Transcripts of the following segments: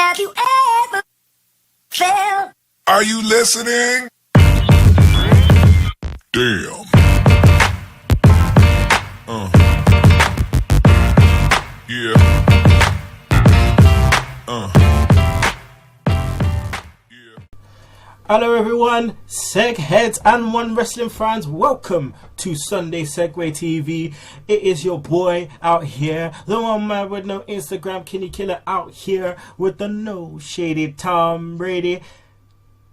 Have you ever felt? Are you listening? Damn. Yeah. Hello everyone, Seg heads and One Wrestling fans, welcome to Sunday Segue TV. It is your boy out here, the one man with no Instagram, Kinny Killa, out here with the no shady Tom Brady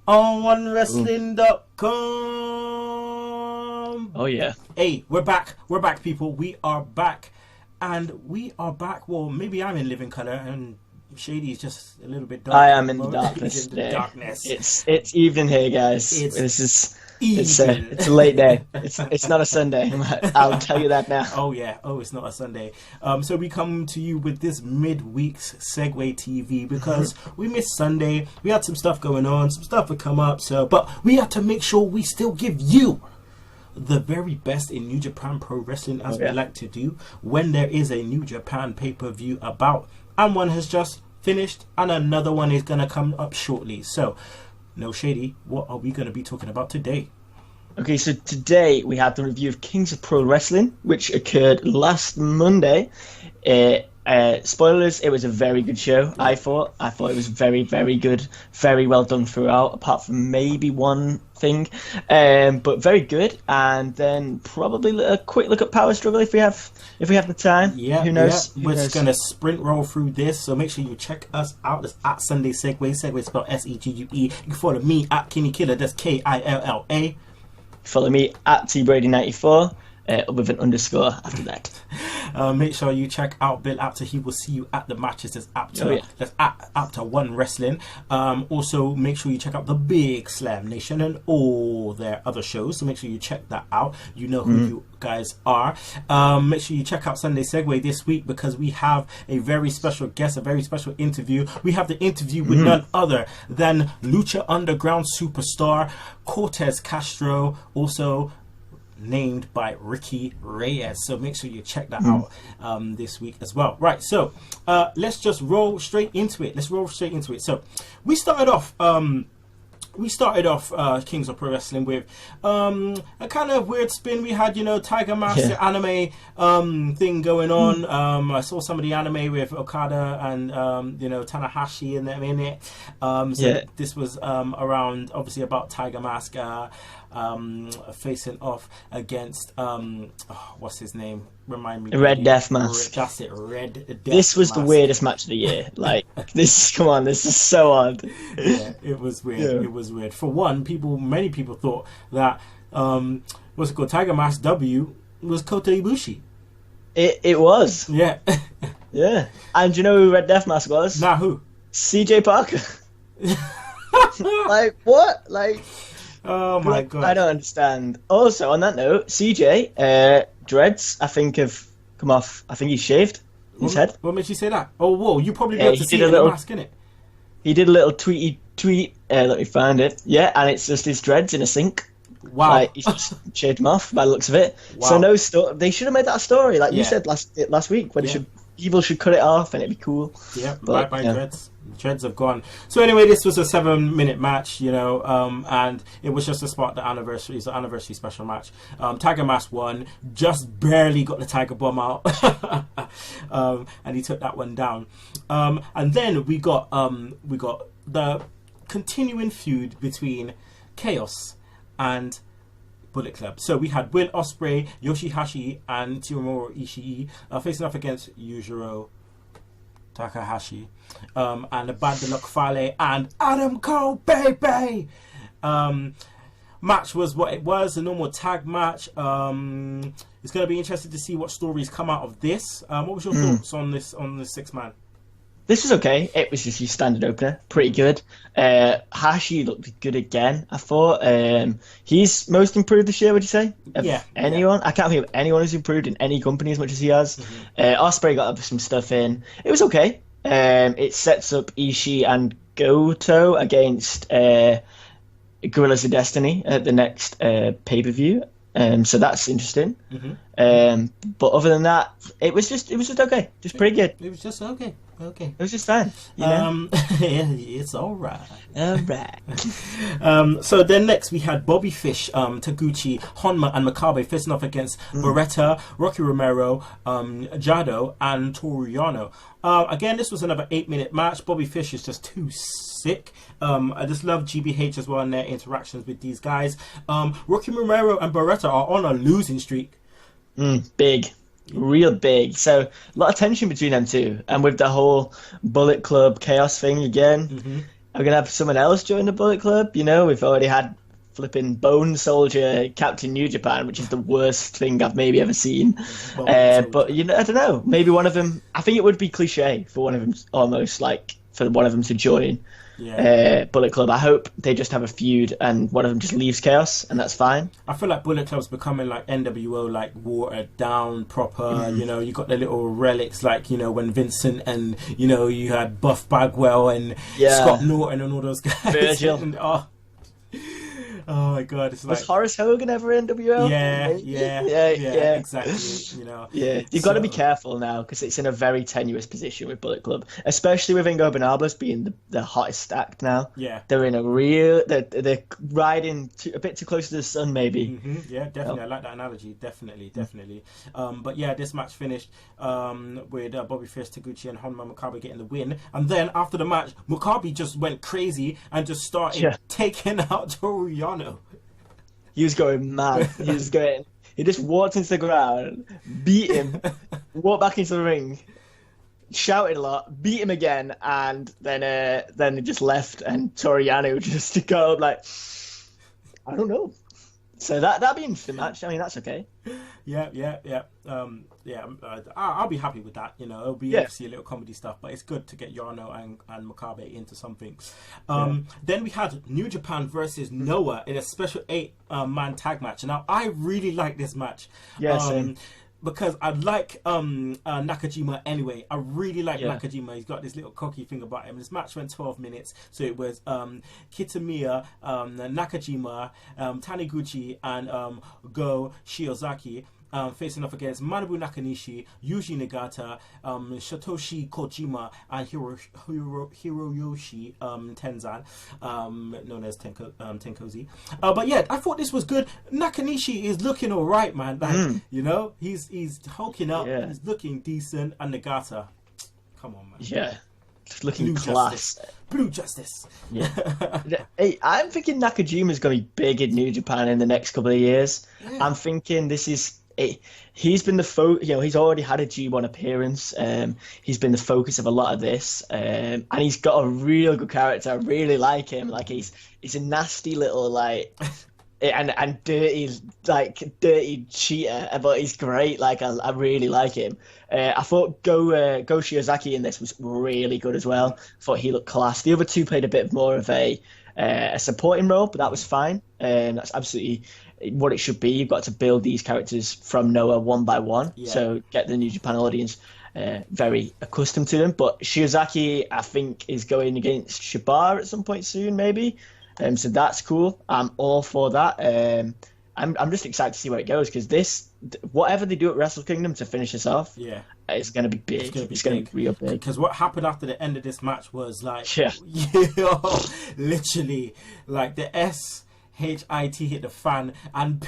on OneWrestling.com. Oh yeah. Hey, we're back people, we are back. And we are back, well maybe I'm in living colour and Shady is just a little bit dark. I am in the darkness. He's in the darkness. It's evening here, guys. It's a late day. It's not a Sunday. I'll tell you that now. Oh yeah. Oh, it's not a Sunday. So we come to you with this midweek's Segue TV because we missed Sunday. We had some stuff going on. Some stuff would come up. But we had to make sure we still give you the very best in New Japan Pro Wrestling, as we like to do when there is a New Japan pay-per-view about. And one has just finished and another one is going to come up shortly. So, no shady, what are we going to be talking about today? Okay, so today we have the review of Kings of Pro Wrestling, which occurred last Monday. Spoilers, it was a very good show, I thought. I thought it was very, very good. Very well done throughout, apart from maybe one thing. But very good. And then probably a quick look at Power Struggle if we have the time. Yeah, who knows? Yeah. We're just going to sprint roll through this, so make sure you check us out. That's at Sunday Segue. Segue is spelled Segue. You can follow me at Kinny Killa, that's Killa. Follow me at tbrady94. With an underscore after that. Make sure you check out Bill Apter. He will see you at the matches. That's at Apter One Wrestling. Also, make sure you check out the Big Slam Nation and all their other shows. So make sure you check that out. You know who you guys are. Make sure you check out Sunday Segue this week because we have a very special guest, a very special interview. We have the interview with none other than Lucha Underground superstar Cortez Castro, also named by Ricky Reyes. So make sure you check that out this week as well. Right, so let's just roll straight into it. So we started off Kings of Pro Wrestling with a kind of weird spin. We had, Tiger Mask, the anime thing going on. I saw some of the anime with Okada and Tanahashi in it. This was around, obviously, about Tiger Mask facing off against what's his name? Remind me. Red Death Mask. That's it, Red Death. This was the weirdest match of the year. Like this is so odd. Yeah, it was weird. Yeah. It was weird. For one, many people thought that what's it called? Tiger Mask W was Kota Ibushi. It was. Yeah. Yeah. And do you know who Red Death Mask was? Nah, who? CJ Parker. Like what? Like. Oh my god! I don't understand. Also, on that note, CJ dreads I think have come off. I think he's shaved his head. What makes you say that? Oh, whoa! You probably got to see the mask, innit? He did a little tweet. Let me find it. Yeah, and it's just his dreads in a sink. Wow! Like, he's just shaved them off by the looks of it. Wow. So no story. They should have made that a story, like you said last week, when Evil should cut it off and it'd be cool. Yeah, bye dreads. Dreads have gone. So anyway, this was a 7-minute match, and it was just to spark the anniversary. It's an anniversary special match. Tiger Mask won, just barely got the Tiger Bomb out, and he took that one down. And then we got the continuing feud between Chaos and Bullet Club. So we had Will Ospreay, Yoshihashi, and Tomohiro Ishii facing off against Yujiro Takahashi, and the Bad Luck Fale and Adam Cole, baby. Match was what it was, a normal tag match. It's going to be interesting to see what stories come out of this. What was your thoughts on this 6-man? This was okay. It was just your standard opener. Pretty good. Hashi looked good again, I thought. He's most improved this year, would you say? Anyone? I can't think of anyone who's improved in any company as much as he has. Ospreay got some stuff in. It was okay. It sets up Ishii and Goto against Guerrillas of Destiny at the next pay-per-view. So that's interesting. But other than that, it was just okay. Just pretty good. It was just okay. Okay. It was just fine. You know? It's all right. All right. So then next we had Bobby Fish, Taguchi, Honma, and Makabe facing off against Beretta, Rocky Romero, Jado, and Toru Yano. Again, this was another 8-minute match. Bobby Fish is just too sick. I just love GBH as well and their interactions with these guys. Rocky Romero and Beretta are on a losing streak. Big. Real big. So a lot of tension between them two. And with the whole Bullet Club chaos thing again, are we going to have someone else join the Bullet Club? You know, we've already had flipping Bone Soldier Captain New Japan, which is the worst thing I've maybe ever seen. But, you know, I don't know. Maybe one of them, I think it would be cliche for one of them, almost like for one of them to join. Bullet Club. I hope they just have a feud and one of them just leaves Chaos, and that's fine. I feel like Bullet Club's becoming like NWO, like watered down proper. You know, you got the little relics, like, you know, when Vincent and, you know, you had Buff Bagwell and Scott Norton and all those guys. Virgil. And, oh my god, it's like, was Horace Hogan ever NWO? Yeah, exactly. You know, you've got to be careful now because it's in a very tenuous position with Bullet Club, especially with Ingo Benables being the hottest act now. Yeah, they're in they're riding a bit too close to the sun, maybe. Yeah, definitely. I like that analogy. Definitely. But yeah, this match finished with Bobby Fish, Taguchi, and Honma Makabe getting the win. And then after the match, Makabe just went crazy and just started taking out Toru Yano. He was going mad. He just walked into the ground, beat him, walked back into the ring, shouted a lot, beat him again, and then he just left. And Toru Yano just got up like, I don't know. So that'd be an interesting match. I mean, that's okay. I'll be happy with that. You know, it'll be obviously a little comedy stuff, but it's good to get Yano and Makabe into something. Then we had New Japan versus Noah in a special 8-man tag match. Now, I really like this match. Same. Because I like Nakajima anyway. I really like Nakajima. He's got this little cocky thing about him. This match went 12 minutes. So it was Kitamiya, Nakajima, Taniguchi, and Go Shiozaki facing off against Manabu Nakanishi, Yuji Nagata, Satoshi Kojima, and Hiroyoshi Tenzan, known as Tenkozy. But yeah, I thought this was good. Nakanishi is looking alright, man. Like, you know, he's hulking up. He's looking decent. And Nagata, come on, man. Yeah. Just looking class. Blue Justice. Yeah. Hey, I'm thinking Nakajima's going to be big in New Japan in the next couple of years. Yeah. I'm thinking this is... He's been he's already had a G1 appearance. He's been the focus of a lot of this, and he's got a real good character. I really like him. Like he's a nasty little like and dirty cheater, but he's great. Like I really like him. I thought Go Shiozaki in this was really good as well. I thought he looked class. The other two played a bit more of a supporting role, but that was fine. That's absolutely what it should be. You've got to build these characters from Noah one by one, so get the New Japan audience very accustomed to them. But Shiozaki, I think, is going against Shibata at some point soon, maybe. So that's cool. I'm all for that. I'm just excited to see where it goes because whatever they do at Wrestle Kingdom to finish this off, it's going to be big. It's going to be real big. Because what happened after the end of this match was like, literally, like the SHIT hit the fan, and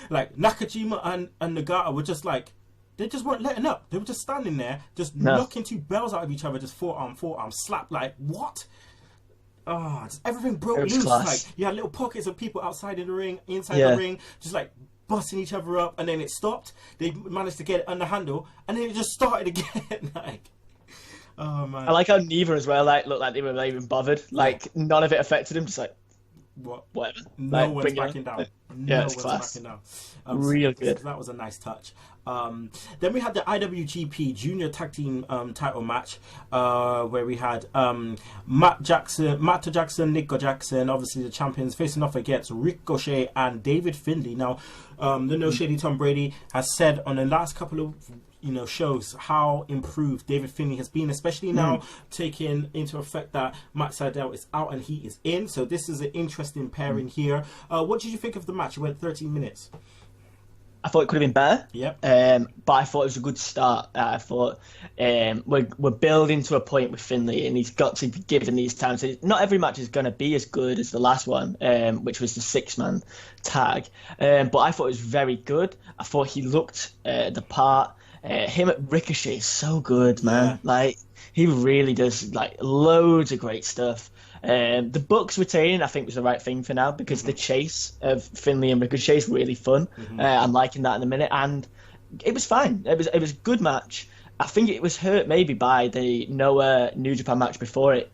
like Nakajima and Nagata were just like, they just weren't letting up. They were just standing there, just knocking two bells out of each other, just forearm, slap. Like what? Oh, just everything broke loose. Class. Like you had little pockets of people outside in the ring, inside the ring, just like busting each other up, and then it stopped. They managed to get it under handle, and then it just started again. Like, oh man! I like how neither as well like looked like they were not even bothered. Like none of it affected them. Just like whatever. No one's backing down. No one's backing down. Real good. So that was a nice touch. Then we had the IWGP Junior Tag Team title match where we had Matt Jackson, Nico Jackson, obviously the champions, facing off against Ricochet and David Finlay. Now, the No Shady Tom Brady has said on the last couple of shows how improved David Finlay has been, especially now taking into effect that Matt Sydal is out and he is in. So this is an interesting pairing here. What did you think of the match? It went 13 minutes. I thought it could have been better. Yep. But I thought it was a good start. I thought we're building to a point with Finlay, and he's got to be given these times. So not every match is going to be as good as the last one, which was the 6-man tag. But I thought it was very good. I thought he looked the part. Him at Ricochet is so good, man. Yeah. Like, he really does like loads of great stuff. The Bucks retaining, I think, was the right thing for now, because the chase of Finlay and Ricochet is really fun. I'm liking that in a minute, and it was fine. It was a good match. I think it was hurt maybe by the Noah New Japan match before it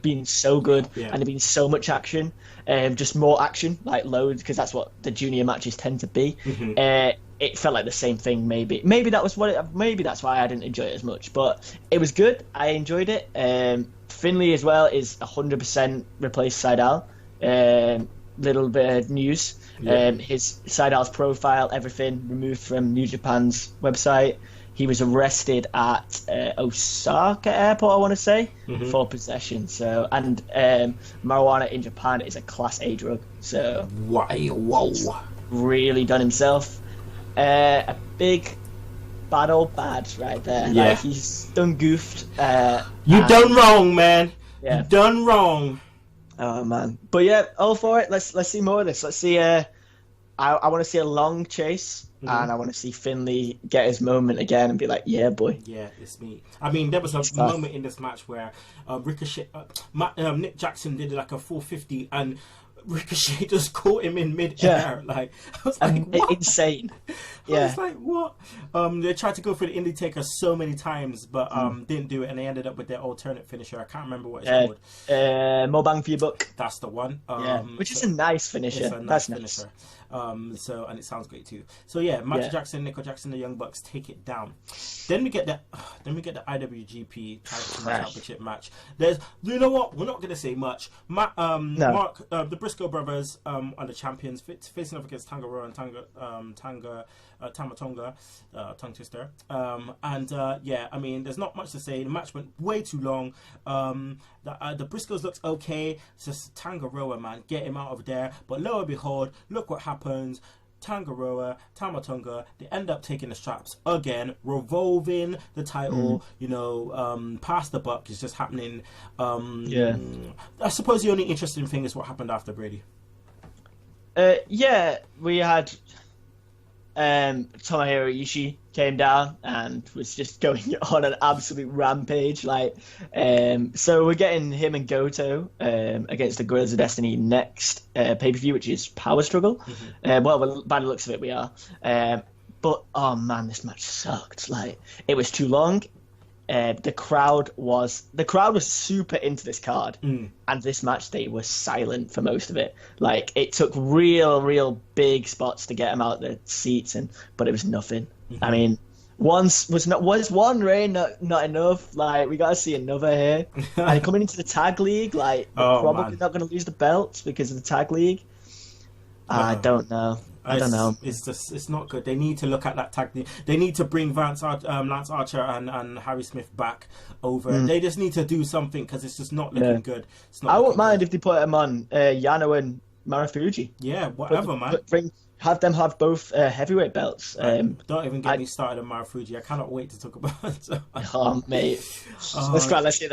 being so good and there being so much action, just more action, like loads, because that's what the junior matches tend to be. It felt like the same thing. Maybe that was maybe that's why I didn't enjoy it as much. But it was good. I enjoyed it. Finlay as well is 100% replaced Seidel. Little bit of news. His Seidel's profile, everything removed from New Japan's website. He was arrested at Osaka Airport, I want to say, for possession. So, and marijuana in Japan is a Class A drug. So, Whoa. really done himself. A big bad old bad right there. Yeah. Like, he's done goofed. You done wrong, man. Yeah. You done wrong. Oh man. But yeah, all for it. Let's see more of this. Let's see. I want to see a long chase, and I want to see Finlay get his moment again and be like, yeah, boy. Yeah, it's me. I mean, there was a moment in this match where Ricochet, Nick Jackson did like a 450, and Ricochet just caught him in mid-air. Like, I was like, what? Insane. I was like, what? They tried to go for the Indie Taker so many times, but didn't do it, and they ended up with their alternate finisher. I can't remember what it's called. More bang for your buck. That's the one. Which is a nice finisher. It's a nice finisher. So, and it sounds great too. So yeah, Matthew Jackson, Nico Jackson, the Young Bucks take it down. Then we get the IWGP Tag Team Championship match. There's, you know what? We're not gonna say much. Mark, the Briscoe brothers are the champions, facing off against Tanga Roa and Tamatonga, tongue twister. I mean, there's not much to say. The match went way too long. The Briscoes looks okay. It's just Tanga Roa, man, get him out of there. But lo and behold, look what happens. Tanga Roa, Tamatonga, they end up taking the straps again, revolving the title, past the buck is just happening. I suppose the only interesting thing is what happened after Brady. We had Tomohiro Ishii came down and was just going on an absolute rampage. So we're getting him and Goto against the Guerrillas of Destiny next pay-per-view, which is Power Struggle. Well, by the looks of it, we are. But oh man, this match sucked. Like, it was too long. The crowd was super into this card, and this match they were silent for most of it. Like, it took real big spots to get them out the seats, but it was nothing. I mean, was one Ray not enough? Like, we gotta see another here. And coming into the tag league, like, probably not gonna lose the belts because of the tag league. I don't know. It's not good. They need to look at that tag. They need to bring Lance Archer and Harry Smith back over. They just need to do something because it's just not looking good. I won't mind if they put them on Yano and Marufuji. Yeah, whatever, man. Have them have both heavyweight belts. Don't even get me started on Marufuji. I cannot wait to talk about it. Oh, mate. Let's do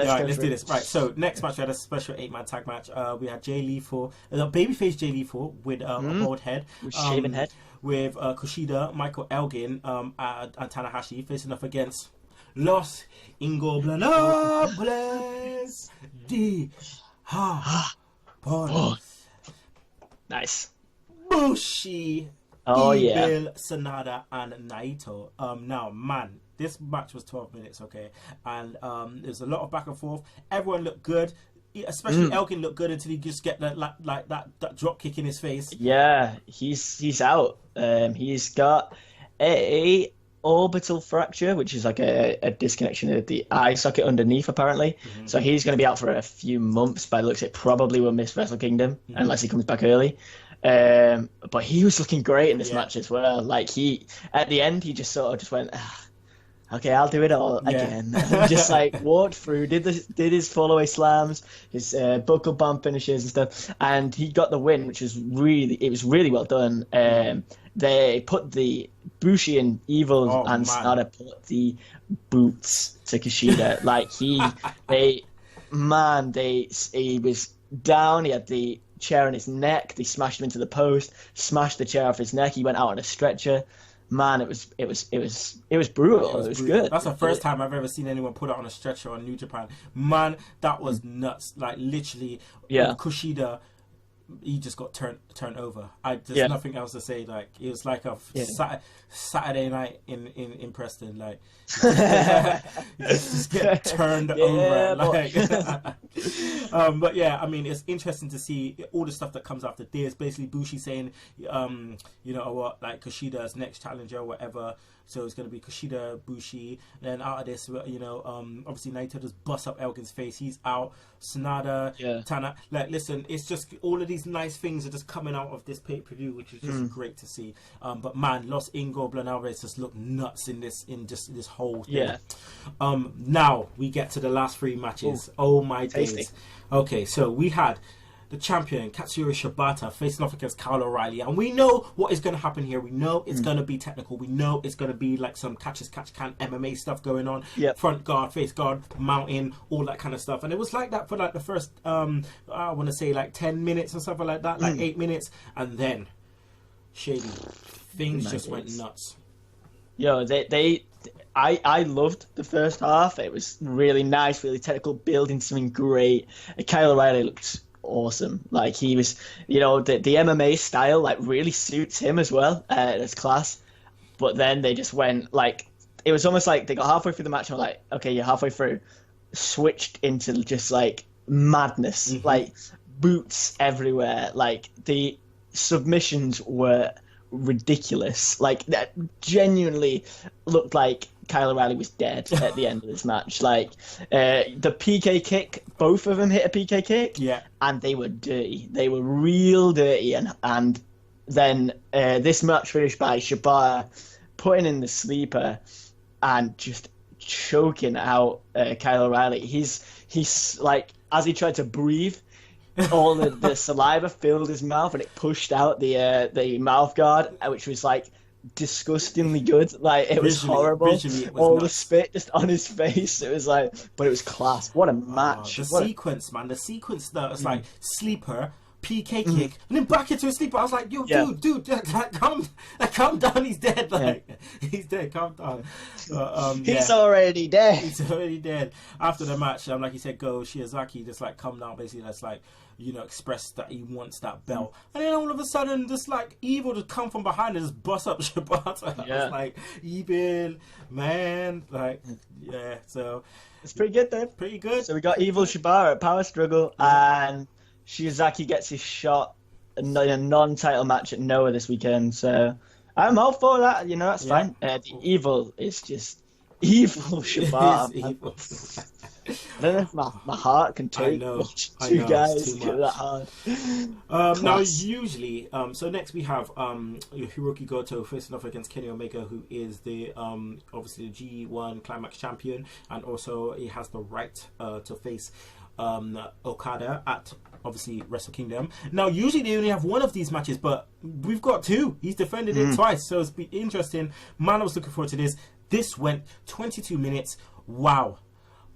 this. Right, so next match we had a special 8-man tag match. We had Jay Lethal, babyface Jay Lethal with a bald head. With shaven head. With Kushida, Michael Elgin, and Tanahashi facing off against Los Ingobernables de Japón. Nice. Bushi, Evil, Sanada, and Naito. Now, man, this match was 12 minutes, okay? And there's a lot of back and forth. Everyone looked good. Especially Elgin looked good until he just get that drop kick in his face. Yeah, he's out. He's got a orbital fracture, which is like a disconnection of the eye socket underneath, apparently. So he's going to be out for a few months. By the looks, it probably will miss Wrestle Kingdom unless he comes back early. But he was looking great in this match as well. Like, at the end, he just sort of just went, okay, I'll do it all again. And just like walked through, did his fall away slams, his buckle bomb finishes and stuff, and he got the win, which was really well done. They put the Bushi and Evil and Sonata put the boots to Kushida. Like he was down. He had the chair on his neck. They smashed him into the post, smashed the chair off his neck. He went out on a stretcher. Man, it was brutal. It was good. That's the first time I've ever seen anyone put it on a stretcher on New Japan. Man, that was nuts. Like literally, Kushida, he just got turned over. There's nothing else to say. Like it was like a Saturday night in Preston. Like you just get turned over. Like, but yeah, I mean, it's interesting to see all the stuff that comes after this. Basically, Bushi saying, you know what, like Kushida's next challenger or whatever. So it's going to be Kushida, Bushi. And then out of this, you know, obviously Naito just busts up Elgin's face. He's out. Sonata, Tana. Like, listen, it's just all of these nice things are just coming out of this pay-per-view, which is just great to see. But man, Los Ingobernables Alvarez just look nuts in this whole thing. Yeah. Now we get to the last three matches. Oh my days. Okay, so we had the champion Katsuyori Shibata facing off against Kyle O'Reilly, and we know what is going to happen here. We know it's going to be technical. We know it's going to be like some catch as catch can MMA stuff going on. Front guard, face guard, mountain, all that kind of stuff. And it was like that for like the first I want to say like 10 minutes or something like that, like 8 minutes, and then Shady, things just went nuts. Yo, I loved the first half. It was really nice, really technical, building something great. Kyle O'Reilly looked awesome. Like he was, you know, the MMA style like really suits him as well. His class. But then they just went like, it was almost like they got halfway through the match and were like, okay, you're halfway through, switched into just like madness, like boots everywhere. Like the submissions were ridiculous. Like that genuinely looked like Kyle O'Reilly was dead at the end of this match. Like the PK kick, both of them hit a PK kick, and they were dirty. They were real dirty. And then this match finished by Shibata putting in the sleeper and just choking out Kyle O'Reilly. He's like, as he tried to breathe, all the saliva filled his mouth and it pushed out the mouth guard, which was like disgustingly good. Like it was horrible. It was all nuts. The spit just on his face. It was like, but it was class. What a match! The sequence that was like sleeper, PK kick, and then back into a sleeper. I was like, yo, dude, calm down. He's dead. Like he's dead. Calm down. He's already dead. He's already dead. After the match, like he said, Go Shiozaki just like come down. Basically, that's like, you know, express that he wants that belt. And then all of a sudden, just like Evil just come from behind and just bust up Shibata. I was like, Evil, man. Like, so it's pretty good then. Pretty good. So we got Evil Shibata at Power Struggle, and Shiozaki gets his shot in a non-title match at Noah this weekend. So I'm all for that. You know, that's fine. The Evil is just evil Shibata. I don't know if my heart can take two guys go that hard. Now, usually, so next we have Hiroki Goto facing off against Kenny Omega, who is the obviously the G1 Climax champion, and also he has the right to face Okada at obviously Wrestle Kingdom. Now, usually they only have one of these matches, but we've got two. He's defended it twice, so it's been interesting. Man, I was looking forward to this. This went 22 minutes. Wow.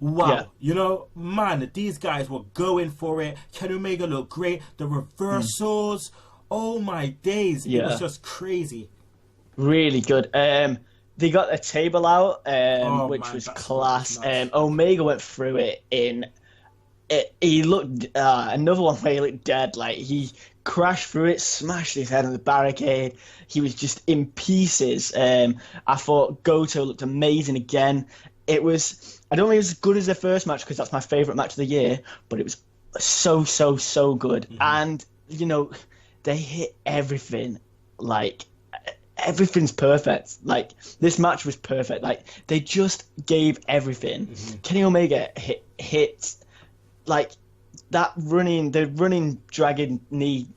You know, man, these guys were going for it. Kenny Omega looked great. The reversals, oh my days, it was just crazy. Really good. They got a table out, which was class. Omega went through it in. He looked another one where he looked dead. Like he crashed through it, smashed his head on the barricade. He was just in pieces. I thought Goto looked amazing again. It was, I don't think it was as good as their first match because that's my favourite match of the year, but it was so good. And, you know, they hit everything. Like, everything's perfect. Like, this match was perfect. Like, they just gave everything. Kenny Omega hit like, that running dragon knee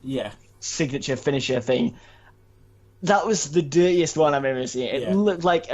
signature finisher thing. That was the dirtiest one I've ever seen. It looked like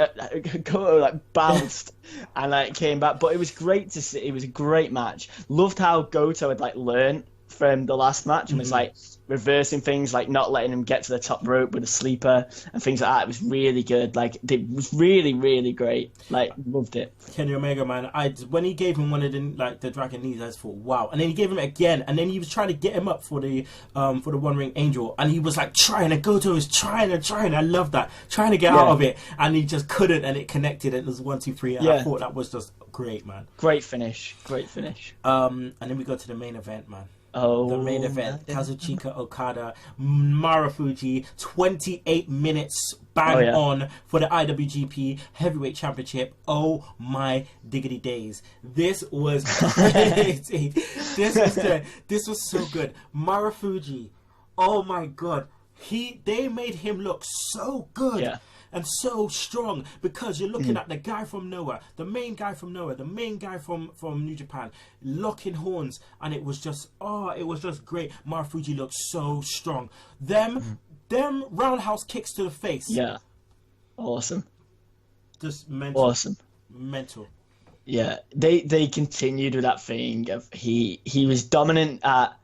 Goto like bounced and like came back, but it was great to see. It was a great match. Loved how Goto had like learned from the last match and was like reversing things, like not letting him get to the top rope with a sleeper and things like that. It was really good. Like it was really, really great. Like loved it. Kenny Omega, man, when he gave him one of the dragon knees, I just thought, wow. And then he gave him it again, and then he was trying to get him up for the One Ring Angel, and he was like trying to Goto was trying. I love that, trying to get out of it, and he just couldn't, and it connected. And it was 1, 2, 3. And I thought that was just great, man. Great finish. And then we go to the main event, man. Oh, the main event, Kazuchika Okada, Marufuji, 28 minutes bang on for the IWGP Heavyweight Championship. Oh my diggity days. This was crazy. This was so good. Marufuji, oh my god. They made him look so good. Yeah. And so strong, because you're looking at the guy from Noah, the main guy from Noah, the main guy from New Japan, locking horns, and it was just great. Marufuji looked so strong. Them roundhouse kicks to the face. Yeah, awesome. Just mental. Awesome. Mental. Yeah, they continued with that thing of he was dominant at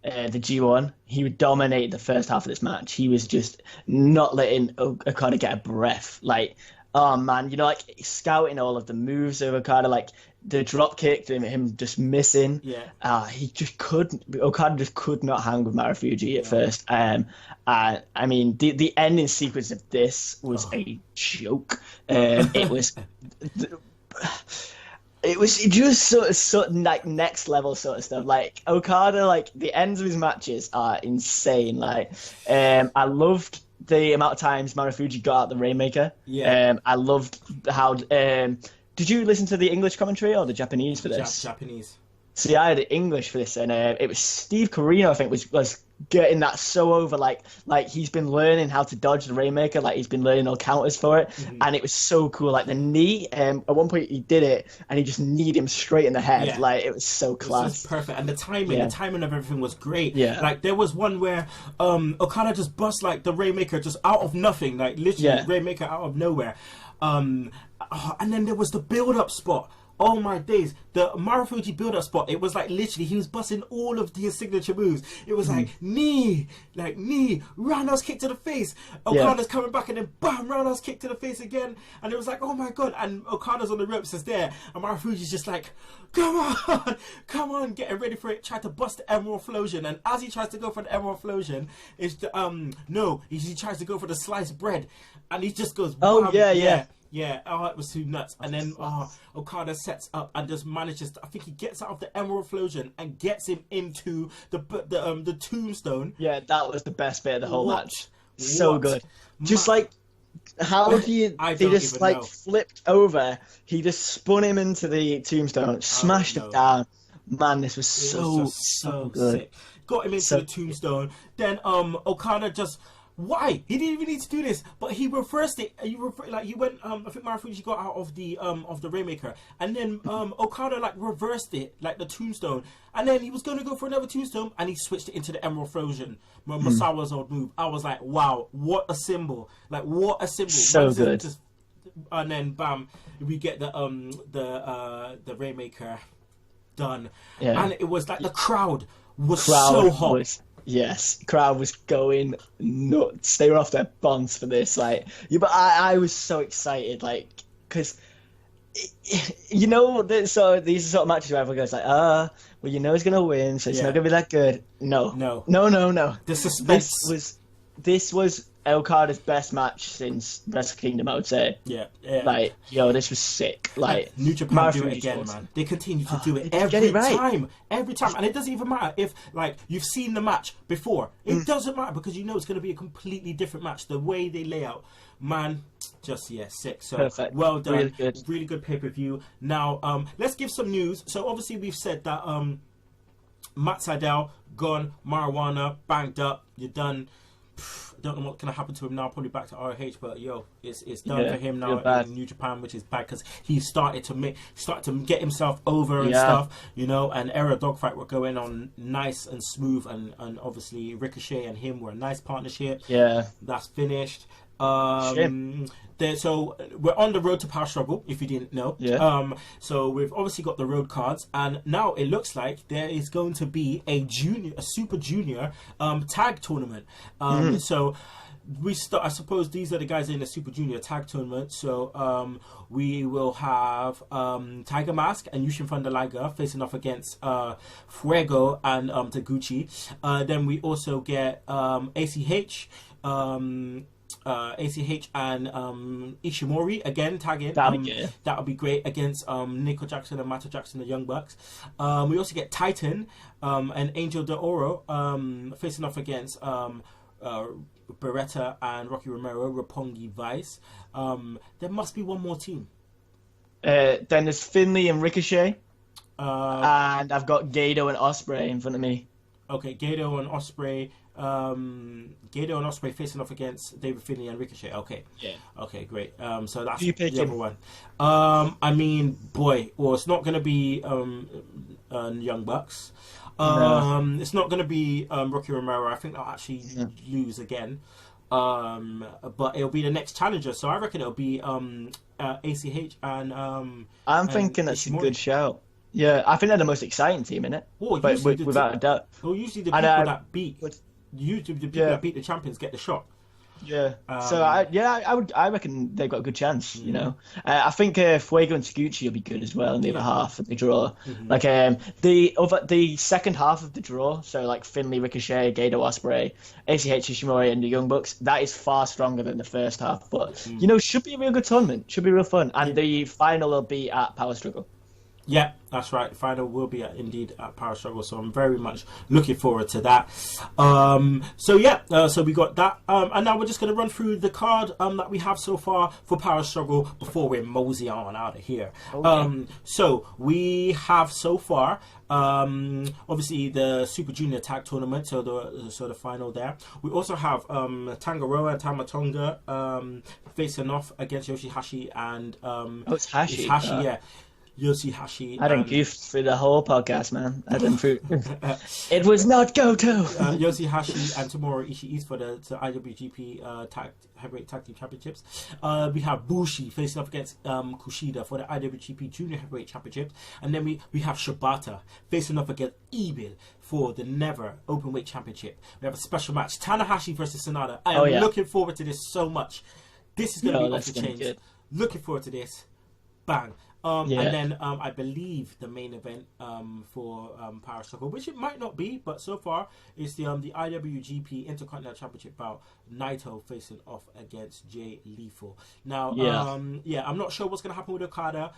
the G1. He would dominate the first half of this match. He was just not letting Okada get a breath. Like, oh man, like scouting all of the moves of Okada, like the drop kick, him just missing. Yeah. Okada just could not hang with Marufuji at first. I mean, the ending sequence of this was a joke. It was. It was just sort of like next level sort of stuff. Like Okada, like the ends of his matches are insane. Like, I loved the amount of times Marufuji got out the Rainmaker. Yeah. I loved how. Did you listen to the English commentary or the Japanese for this? Japanese. See, I had the English for this, and it was Steve Corino, I think, was getting that so over. Like he's been learning how to dodge the Rainmaker, like he's been learning all counters for it, and it was so cool. Like the knee, at one point he did it, and he just kneed him straight in the head. Yeah. Like it was so class. It was perfect, and the timing of everything was great. Yeah. Like there was one where Okada just bust like the Rainmaker just out of nothing, like literally Rainmaker out of nowhere, and then there was the build-up spot. Oh my days, the Marufuji build-up spot, it was like literally he was busting all of his signature moves. It was like knee, roundhouse kick to the face. Okada's coming back and then bam, roundhouse kick to the face again. And it was like, oh my god, and Okada's on the ropes is there. And Marufuji's just like, come on, getting ready for it, try to bust the Emerald Flosion. And as he tries to go for the Emerald Flosion, it's the, he tries to go for the sliced bread. And he just goes, yeah, it was too nuts. And then Okada sets up and just manages to, I think he gets out of the Emerald Flosion and gets him into the tombstone. Yeah, that was the best bit of the whole match. So good. Just like, how do you, they just like flipped over, he just spun him into the tombstone, smashed it down. Man, this was so good. Sick. Got him into the tombstone. Then Okada just... Why? He didn't even need to do this, but he reversed it. He went. I think Marufuji got out of the Rainmaker, and then Okada like reversed it, like the tombstone, and then he was going to go for another tombstone, and he switched it into the Emerald Flosion, Masawa's old move. I was like, wow, what a symbol! Like what a symbol! So good. And then bam, we get the Rainmaker done, and it was like the crowd was so hot. Yes, crowd was going nuts. They were off their bonds for this. Like, but I was so excited, like, because these are sort of matches where everyone goes like, well, he's gonna win, so it's not gonna be that good. No. The suspense. This was Okada's best match since Wrestle Kingdom, I would say. Yeah. Like, this was sick. Like, New Japan do it again, man. They continue to do it every time. Every time. And it doesn't even matter if, like, you've seen the match before. It doesn't matter because you know it's going to be a completely different match. The way they lay out, man, just, sick. So, perfect. Well done. Really good pay-per-view. Now, let's give some news. So, obviously, we've said that Matt Sydal, gone, marijuana, banged up, you're done. don't know what's gonna happen to him now. Probably back to ROH, but it's done for him now in New Japan, which is bad because he started to get himself over and stuff, And Era Dogfight were going on nice and smooth, and obviously Ricochet and him were a nice partnership. Yeah, that's finished. So we're on the road to Power Struggle, if you didn't know. So we've obviously got the road cards, and now it looks like there is going to be a super junior tag tournament. So we start. I suppose these are the guys in the super junior tag tournament. So we will have Tiger Mask and Yushin Thunder Liger facing off against Fuego and Taguchi. Then we also get ACH. ACH and Ishimori again tagging. That would be great against Nico Jackson and Mato Jackson, the Young Bucks. We also get Titan and Angel de Oro facing off against Beretta and Rocky Romero, Roppongi Vice. There must be one more team. Then there's Finley and Ricochet. And I've got Gato and Ospreay in front of me. Okay, Gato and Ospreay. Gato and Ospreay facing off against David Finlay and Ricochet. Okay. Yeah. Okay, great. So that's the other one. I mean, boy, well, it's not going to be Young Bucks. It's not going to be Rocky Romero. I think they'll actually lose again. But it'll be the next challenger. So I reckon it'll be ACH and I'm thinking that's a good shout. Yeah, I think they're the most exciting team in it. Well, without a doubt. Well, usually the people that beat that beat the champions get the shot. Yeah. So I reckon they've got a good chance. I think Fuego and Taguchi will be good as well in the other half of the draw. Like the second half of the draw. So like Finley, Ricochet, Gato, Ospreay, ACH, Ishimori, and the Young Bucks. That is far stronger than the first half. But should be a real good tournament. Should be real fun. And the final will be at Power Struggle. Yeah, that's right. The final will be indeed at Power Struggle, so I'm very much looking forward to that. So we got that, and now we're just going to run through the card that we have so far for Power Struggle before we mosey on out of here. Okay. So we have so far, obviously the Super Junior Tag Tournament, so the final there. We also have Tangaroa and Tamatonga facing off against Yoshihashi and it's Hashi. It's Hashi, yeah. Yoshihashi. I didn't goof through the whole podcast, man. I didn't through. It was not Goto. Yoshihashi and Tomohiro Ishii for the IWGP Heavyweight Tag Team Championships. We have Bushi facing up against Kushida for the IWGP Junior Heavyweight Championships. And then we have Shibata facing up against Evil for the Never Openweight Championship. We have a special match, Tanahashi versus Sonata. I am looking forward to this so much. This is going to be off the chains. Looking forward to this. Bang. And then I believe the main event for Power Struggle, which it might not be, but so far is the IWGP Intercontinental Championship bout, Naito facing off against Jay Lethal. Now, I'm not sure what's going to happen with Okada,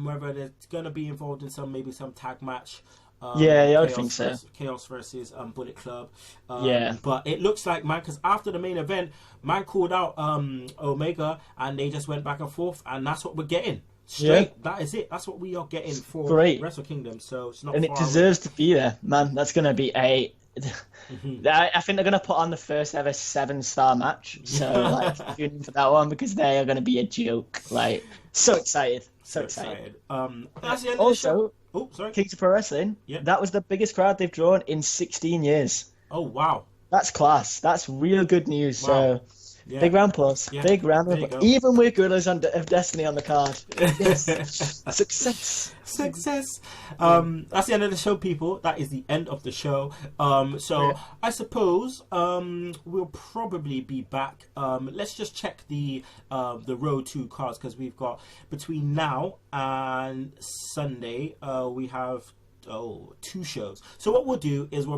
whether they're going to be involved in some tag match. I would think so. Chaos versus Bullet Club. But it looks like, man, because after the main event, man called out Omega, and they just went back and forth, and that's what we're getting. Straight, that is it. That's what we are getting for Wrestle Kingdom. So it's not, and it deserves to be there, man. That's going to be I think they're going to put on the first ever 7-star match. So tune in for that one because they are going to be a joke. Like, so excited, so excited. That's the end of the show. Oh, sorry. Kings of Pro Wrestling. Yeah. That was the biggest crowd they've drawn in 16 years. Oh wow, that's class. That's real good news. Wow. So. Yeah. Big round plus. Yeah. Big round of applause. Even with Gorillas of Destiny on the card. Yes. Success. That's the end of the show, people. That is the end of the show. I suppose we'll probably be back. Let's just check the Road 2 cards, because we've got between now and Sunday, we have 2 shows. So what we'll do is we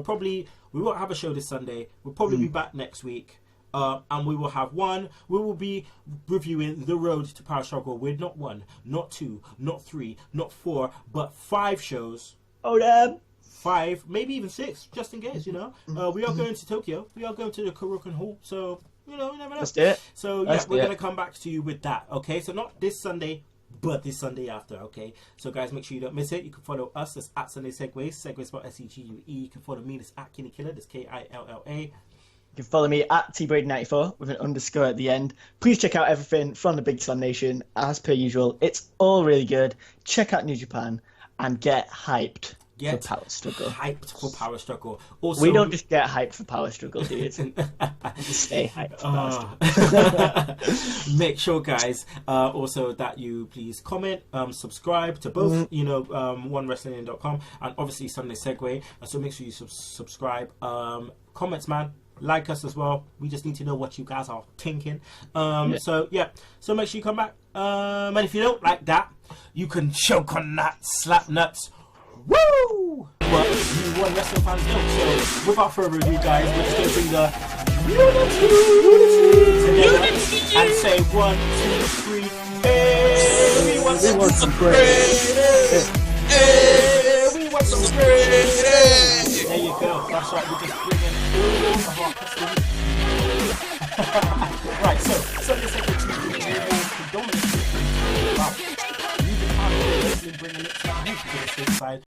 won't have a show this Sunday. We'll probably be back next week. And we will have we will be reviewing the Road to Power Struggle with not 1, not 2, not 3, not 4, but 5 shows. Oh, damn. 5, maybe even 6, just in case, We are going to Tokyo. We are going to the Korakuen Hall. So, you never know. Let's do it. So, we're going to come back to you with that, okay? So, not this Sunday, but this Sunday after, okay? So, guys, make sure you don't miss it. You can follow us. That's at Sunday Segue. Segue spelled SEGUE. You can follow me. That's at Kinny Killa. That's KILLA. You can follow me at tbrady94 with an underscore at the end. Please check out everything from the Big Slam Nation. As per usual, it's all really good. Check out New Japan and get hyped for Power Struggle. Hyped for Power Struggle. Also, we don't just get hyped for Power Struggle, dude. We just stay hyped for Power Struggle. Make sure, guys, also that you please comment, subscribe to both, onewrestling.com and obviously Sunday Segue. So make sure you subscribe. Comments, man. Like us as well. We just need to know what you guys are thinking. So make sure you come back. And if you don't like that, you can choke on that, slap nuts. Woo! But you One Wrestling fans don't. So without further ado, guys, we're just going to bring the unity and say 1, 2, 3. Hey, we want some praise. Hey, we want some praise. There you go. That's right. We're just bringing all of our customers. Right. So Sunday Segue TV, predominantly wow. Bringing it to the side.